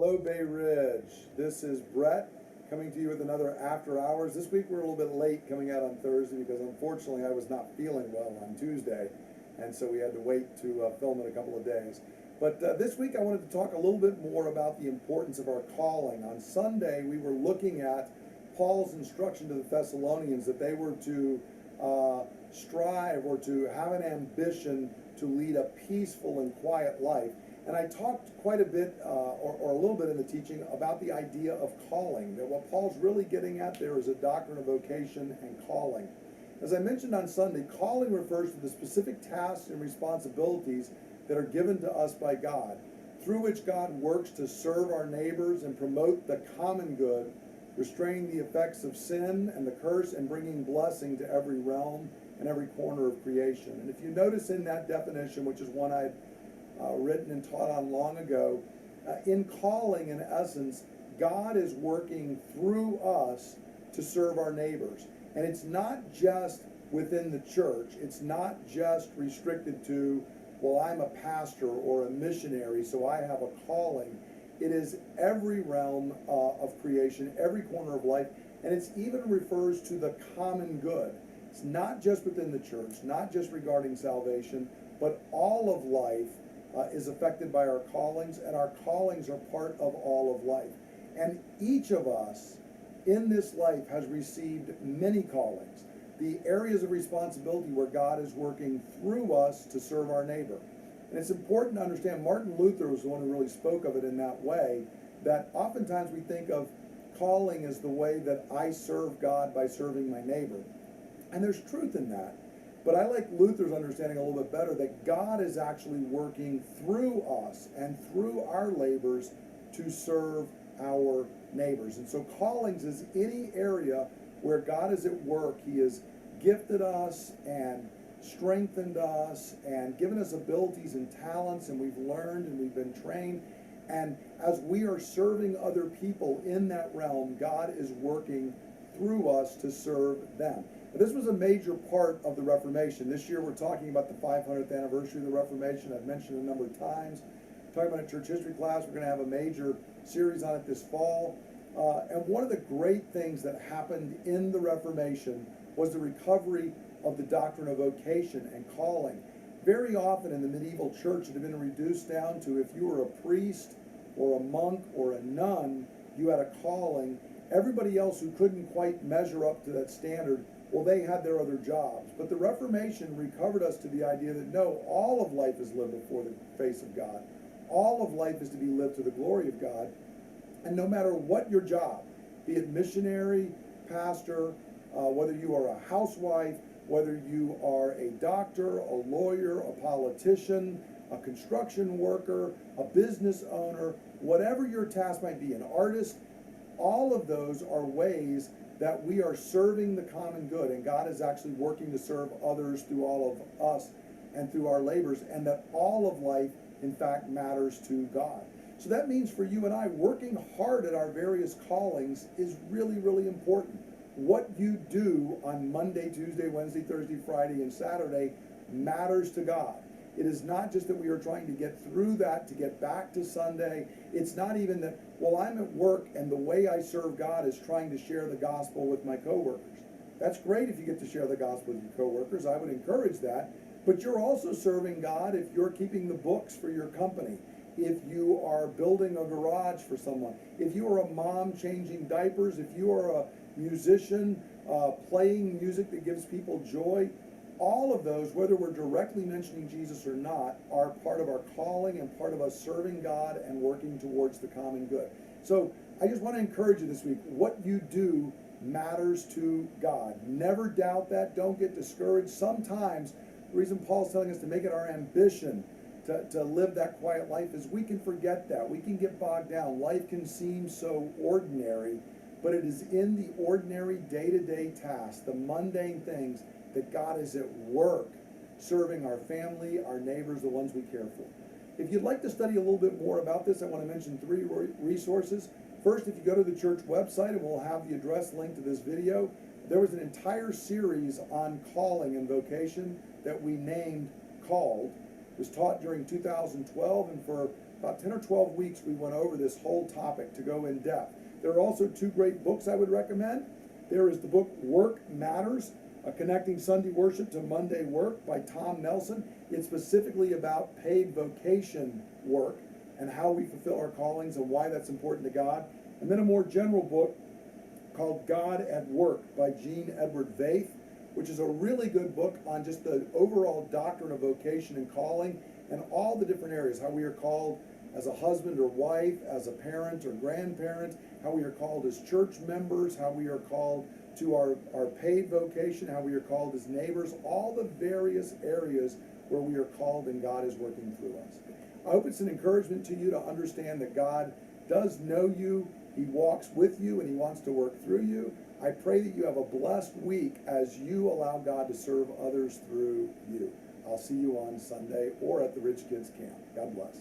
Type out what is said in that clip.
Hello, Bay Ridge. This is Brett coming to you with another After Hours. This week we're a little bit late coming out on Thursday because unfortunately I was not feeling well on Tuesday, and so we had to wait to film it a couple of days. But this week I wanted to talk a little bit more about the importance of our calling. On Sunday we were looking at Paul's instruction to the Thessalonians that they were to strive or to have an ambition to lead a peaceful and quiet life. And I talked quite a bit, or a little bit in the teaching, about the idea of calling, that what Paul's really getting at there is a doctrine of vocation and calling. As I mentioned on Sunday, calling refers to the specific tasks and responsibilities that are given to us by God, through which God works to serve our neighbors and promote the common good, restraining the effects of sin and the curse, and bringing blessing to every realm and every corner of creation. And if you notice in that definition, which is one I'd written and taught on long ago, in calling, in essence, God is working through us to serve our neighbors. And it's not just within the church. It's not just restricted to, well, I'm a pastor or a missionary, so I have a calling. It is every realm of creation, every corner of life, and it even refers to the common good. It's not just within the church, not just regarding salvation, but all of life is affected by our callings, and our callings are part of all of life. And each of us in this life has received many callings, the areas of responsibility where God is working through us to serve our neighbor. And it's important to understand, Martin Luther was the one who really spoke of it in that way, that oftentimes we think of calling as the way that I serve God by serving my neighbor. And there's truth in that. But I like Luther's understanding a little bit better, that God is actually working through us and through our labors to serve our neighbors. And so callings is any area where God is at work. He has gifted us and strengthened us and given us abilities and talents, and we've learned and we've been trained. And as we are serving other people in that realm, God is working through us to serve them. This was a major part of the Reformation. This year we're talking about the 500th anniversary of the Reformation. I've mentioned it a number of times. Talking about a church history class, we're going to have a major series on it this fall. And one of the great things that happened in the Reformation was the recovery of the doctrine of vocation and calling. Very often in the medieval church it had been reduced down to, if you were a priest or a monk or a nun, you had a calling. Everybody else who couldn't quite measure up to that standard, well, they had their other jobs. But the Reformation recovered us to the idea that no, all of life is lived before the face of God. All of life is to be lived to the glory of God. And no matter what your job, be it missionary, pastor, whether you are a housewife, whether you are a doctor, a lawyer, a politician, a construction worker, a business owner, whatever your task might be, an artist, all of those are ways that we are serving the common good, and God is actually working to serve others through all of us and through our labors, and that all of life, in fact, matters to God. So that means for you and I, working hard at our various callings is really, really important. What you do on Monday, Tuesday, Wednesday, Thursday, Friday, and Saturday matters to God. It is not just that we are trying to get through that to get back to Sunday. It's not even that, well, I'm at work and the way I serve God is trying to share the gospel with my coworkers. That's great if you get to share the gospel with your coworkers. I would encourage that. But you're also serving God if you're keeping the books for your company, if you are building a garage for someone, if you are a mom changing diapers, if you are a musician playing music that gives people joy. All of those, whether we're directly mentioning Jesus or not, are part of our calling and part of us serving God and working towards the common good. So I just want to encourage you this week, what you do matters to God. Never doubt that. Don't get discouraged. Sometimes the reason Paul's telling us to make it our ambition to live that quiet life is we can forget that. We can get bogged down. Life can seem so ordinary, but it is in the ordinary day-to-day tasks, the mundane things, that God is at work serving our family, our neighbors, the ones we care for. If you'd like to study a little bit more about this, I want to mention 3 resources. First, if you go to the church website, and we'll have the address linked to this video, there was an entire series on calling and vocation that we named Called. It was taught during 2012, and for about 10 or 12 weeks, we went over this whole topic to go in depth. There are also two great books I would recommend. There is the book Work Matters, Connecting Sunday Worship to Monday Work by Tom Nelson. It's specifically about paid vocation work and how we fulfill our callings and why that's important to God. And then a more general book called God at Work by Gene Edward Vaith, which is a really good book on just the overall doctrine of vocation and calling and all the different areas, how we are called as a husband or wife, as a parent or grandparent, how we are called as church members, how we are called to our paid vocation, how we are called as neighbors, all the various areas where we are called and God is working through us. I hope it's an encouragement to you to understand that God does know you, He walks with you, and He wants to work through you. I pray that you have a blessed week as you allow God to serve others through you. I'll see you on Sunday or at the Rich Kids Camp. God bless.